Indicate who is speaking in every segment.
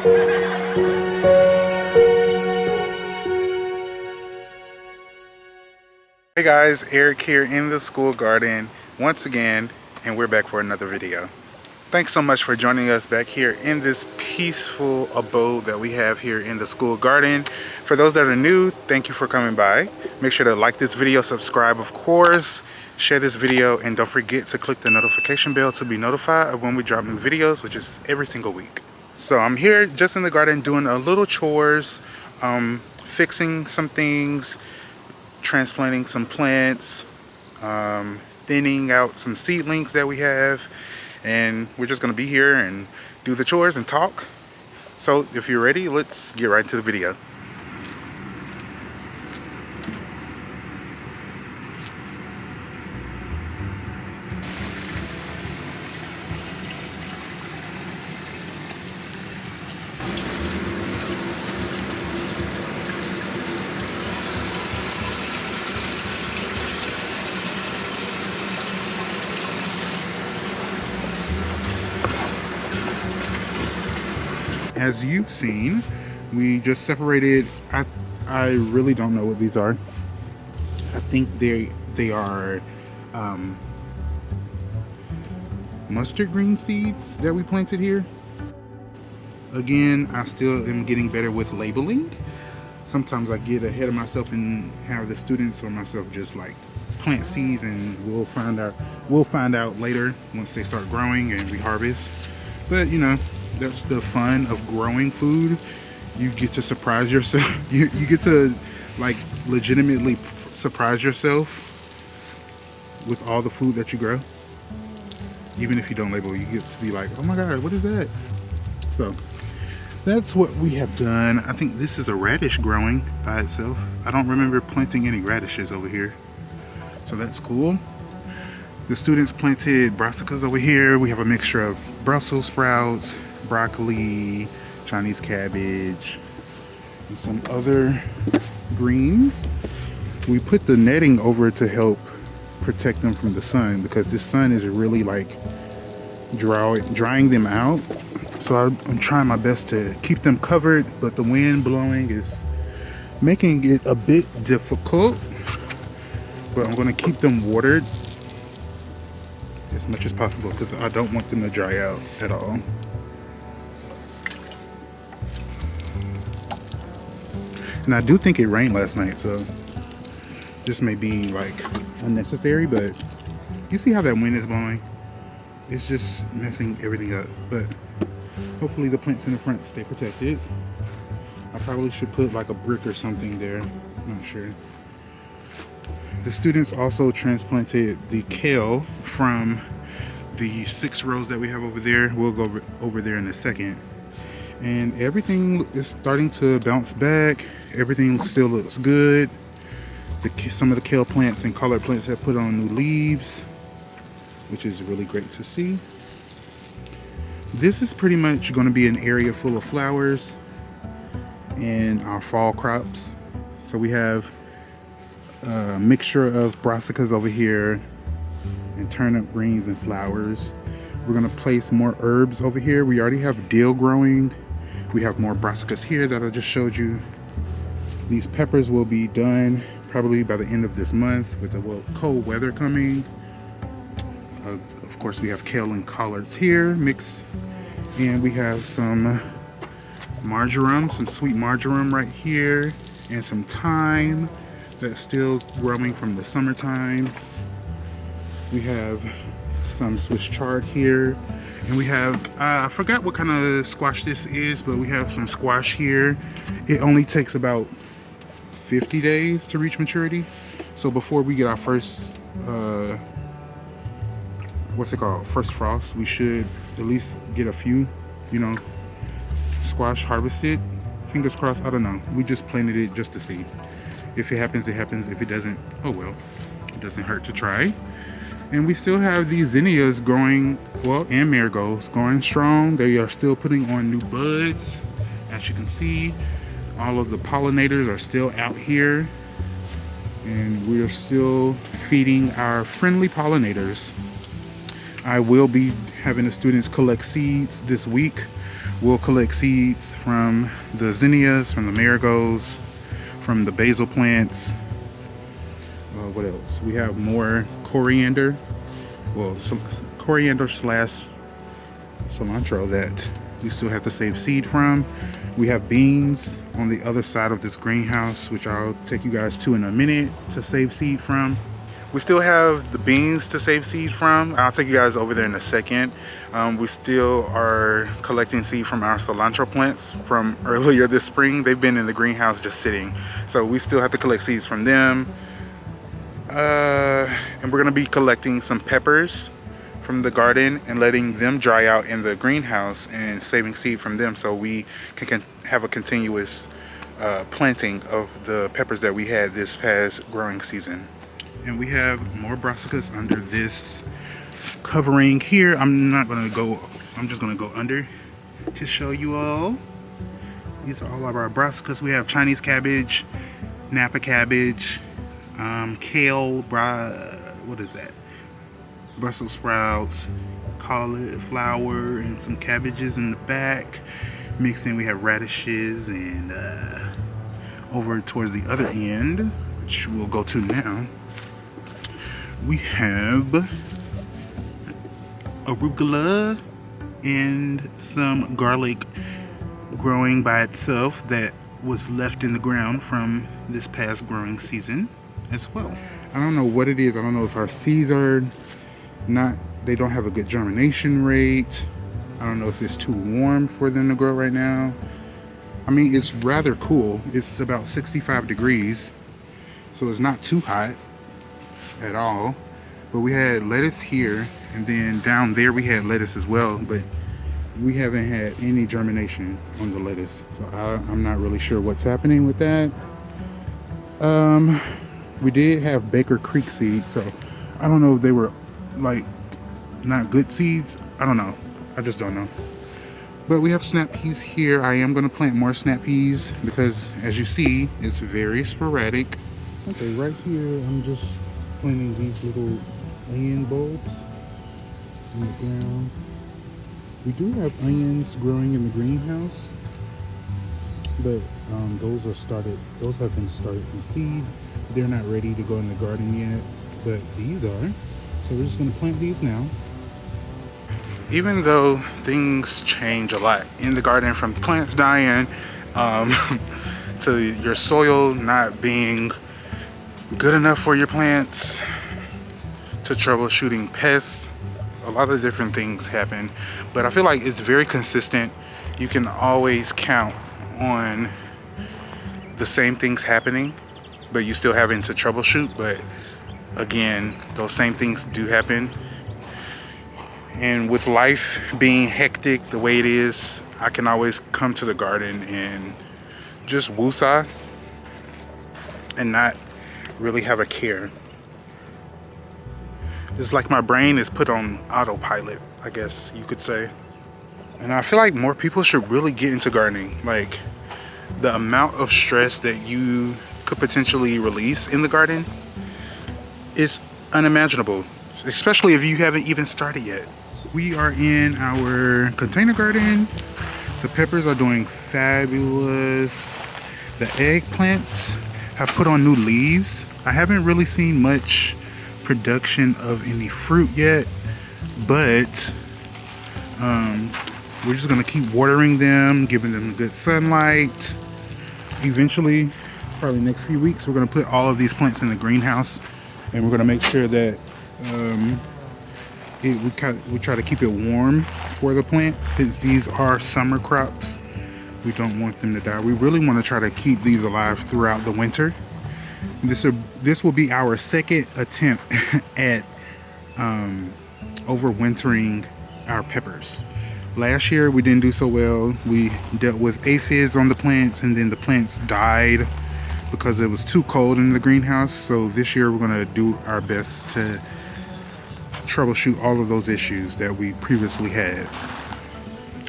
Speaker 1: Hey guys, Eric here in the school garden once again, and we're back for another video. Thanks so much for joining us back here in this peaceful abode that we have here in the school garden. For those that are new, thank you for coming by. Make sure to like this video, subscribe of course, share this video, and don't forget to click the notification bell to be notified of when we drop new videos, which is every single week. So I'm here just in the garden doing a little chores, fixing some things, transplanting some plants, thinning out some seedlings that we have, and we're just going to be here and do the chores and talk. So if you're ready, let's get right into the video. As you've seen, we just separated. I really don't know what these are. I think they are mustard green seeds that we planted here. Again, I still am getting better with labeling. Sometimes I get ahead of myself and have the students or myself just like plant seeds, and we'll find out later once they start growing and we harvest. But you know, that's the fun of growing food. You get to surprise yourself. You get to like legitimately surprise yourself with all the food that you grow. Even if you don't label, you get to be like, oh my god, what is that? So that's what we have done. I think this is a radish growing by itself. I don't remember planting any radishes over here, so that's cool. The students planted brassicas over here. We have a mixture of Brussels sprouts, broccoli, Chinese cabbage, and some other greens. We put the netting over to help protect them from the sun, because the sun is really like drying them out. So I'm trying my best to keep them covered, but the wind blowing is making it a bit difficult. But I'm going to keep them watered as much as possible because I don't want them to dry out at all. And I do think it rained last night, so this may be like unnecessary, but you see how that wind is blowing? It's just messing everything up. But hopefully the plants in the front stay protected. I probably should put like a brick or something there, not sure. The students also transplanted the kale from the 6 rows that we have over there. We'll go over there in a second. And everything is starting to bounce back. Everything still looks good. Some of the kale plants and collard plants have put on new leaves, which is really great to see. This is pretty much going to be an area full of flowers and our fall crops. So we have a mixture of brassicas over here and turnip greens and flowers. We're going to place more herbs over here. We already have dill growing. We have more brassicas here that I just showed you. These peppers will be done probably by the end of this month with the cold weather coming. Of course, we have kale and collards here mixed, and we have some marjoram, some sweet marjoram right here, and some thyme that's still growing from the summertime. We have some Swiss chard here, and we have I forgot what kind of squash this is, but we have some squash here. It only takes about 50 days to reach maturity, so before we get our first first frost, we should at least get a few, squash harvested. Fingers crossed. I don't know, we just planted it just to see. If it happens, it happens. If it doesn't, oh well, it doesn't hurt to try. And we still have these zinnias growing, and marigolds growing strong. They are still putting on new buds. As you can see, all of the pollinators are still out here, and we're still feeding our friendly pollinators. I will be having the students collect seeds this week. We'll collect seeds from the zinnias, from the marigolds, from the basil plants. What else? We have more coriander. Well, some coriander slash cilantro that we still have to save seed from. We have beans on the other side of this greenhouse, which I'll take you guys to in a minute to save seed from. We still have the beans to save seed from. I'll take you guys over there in a second. We still are collecting seed from our cilantro plants from earlier this spring. They've been in the greenhouse just sitting. So we still have to collect seeds from them. And we're gonna be collecting some peppers from the garden and letting them dry out in the greenhouse and saving seed from them so we can have a continuous planting of the peppers that we had this past growing season. And we have more brassicas under this covering here. I'm just gonna go under to show you all. These are all of our brassicas. We have Chinese cabbage, Napa cabbage, kale, what is that? Brussels sprouts, cauliflower, and some cabbages in the back. Mixed in, we have radishes, and over towards the other end, which we'll go to now, we have arugula and some garlic growing by itself that was left in the ground from this past growing season as well. I don't know what it is. I don't know if our seeds are they don't have a good germination rate. I don't know if it's too warm for them to grow right now. I mean, it's rather cool. It's about 65 degrees, so it's not too hot at all. But we had lettuce here, and then down there we had lettuce as well, but we haven't had any germination on the lettuce, so I'm not really sure what's happening with that. We did have Baker Creek seeds, so I don't know if they were like not good seeds. I don't know. I just don't know. But we have snap peas here. I am going to plant more snap peas because, as you see, it's very sporadic. Okay, right here I'm just planting these little onion bulbs in the ground. We do have onions growing in the greenhouse, but those have been started from seed. They're not ready to go in the garden yet, but these are. So we're just gonna plant these now. Even though things change a lot in the garden, from plants dying to your soil not being good enough for your plants, to troubleshooting pests, a lot of different things happen, but I feel like it's very consistent. You can always count on the same things happening, but you still having to troubleshoot. But again, those same things do happen. And with life being hectic the way it is, I can always come to the garden and just woosah and not really have a care. It's like my brain is put on autopilot, I guess you could say. And I feel like more people should really get into gardening. Like, the amount of stress that you could potentially release in the garden is unimaginable, especially if you haven't even started yet. We are in our container garden. The peppers are doing fabulous. The eggplants have put on new leaves. I haven't really seen much production of any fruit yet, but we're just gonna keep watering them, giving them good sunlight. Eventually, probably next few weeks, we're gonna put all of these plants in the greenhouse, and we're gonna make sure that we try to keep it warm for the plants, since these are summer crops. We don't want them to die. We really want to try to keep these alive throughout the winter. This will be our second attempt at overwintering our peppers. Last year we didn't do so well. We dealt with aphids on the plants, and then the plants died because it was too cold in the greenhouse. So this year we're going to do our best to troubleshoot all of those issues that we previously had.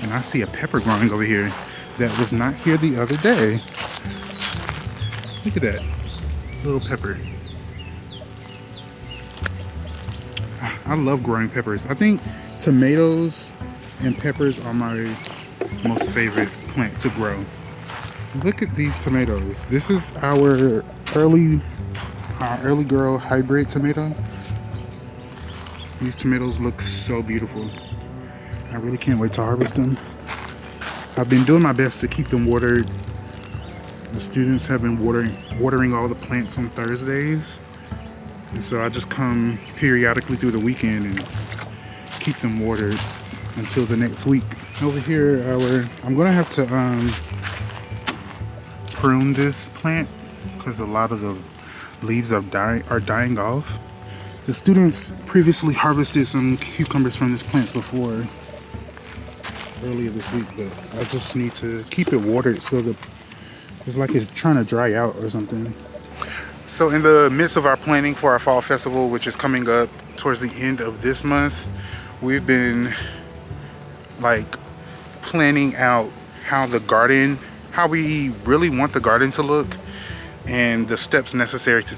Speaker 1: And I see a pepper growing over here that was not here the other day. Look at that little pepper. I love growing peppers. I think tomatoes and peppers are my most favorite plant to grow. Look at these tomatoes. This is our early girl hybrid tomato. These tomatoes look so beautiful. I really can't wait to harvest them. I've been doing my best to keep them watered. The students have been watering all the plants on Thursdays. And so I just come periodically through the weekend and keep them watered until the next week. Over here, I'm gonna have to prune this plant because a lot of the leaves are dying off. The students previously harvested some cucumbers from this plant before earlier this week, but I just need to keep it watered so that it's like it's trying to dry out or something. So in the midst of our planning for our fall festival, which is coming up towards the end of this month, we've been like planning out how we really want the garden to look and the steps necessary to